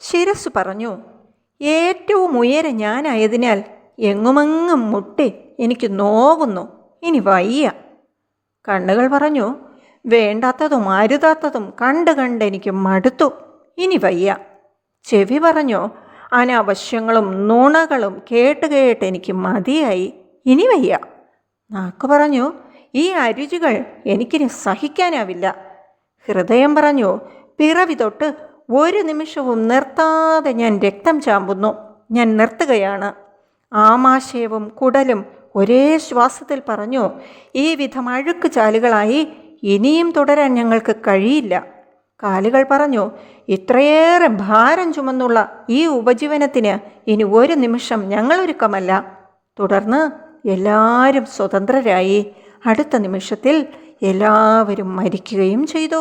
ശിരസ്സു പറഞ്ഞു, ഏറ്റവും ഉയരം ഞാനായതിനാൽ എങ്ങുമെങ്ങും മുട്ടി എനിക്ക് നോവുന്നു, ഇനി വയ്യ. കണ്ണുകൾ പറഞ്ഞു, വേണ്ടാത്തതും അരുതാത്തതും കണ്ട് കണ്ട് എനിക്ക് മടുത്തു, ഇനി വയ്യ. ചെവി പറഞ്ഞു, അനാവശ്യങ്ങളും നുണകളും കേട്ട് കേട്ട് എനിക്ക് മതിയായി, ഇനി വയ്യ. നാക്ക് പറഞ്ഞു, ഈ അരുചികൾ എനിക്കിനി സഹിക്കാനാവില്ല. ഹൃദയം പറഞ്ഞു, പിറവി തൊട്ട് ഒരു നിമിഷവും നിർത്താതെ ഞാൻ രക്തം ചാമ്പുന്നു, ഞാൻ നിർത്തുകയാണ്. ആമാശയവും കുടലും ഒരേ ശ്വാസത്തിൽ പറഞ്ഞു, ഈ വിധം അഴുക്ക് ചാലുകളായി ഇനിയും തുടരാൻ ഞങ്ങൾക്ക് കഴിയില്ല. കാലുകൾ പറഞ്ഞു, ഇത്രയേറെ ഭാരം ചുമന്നുള്ള ഈ ഉപജീവനത്തിന് ഇനി ഒരു നിമിഷം ഞങ്ങളൊരുക്കമല്ല. തുടർന്ന് എല്ലാവരും സ്വതന്ത്രരായി. അടുത്ത നിമിഷത്തിൽ എല്ലാവരും മരിക്കുകയും ചെയ്തു.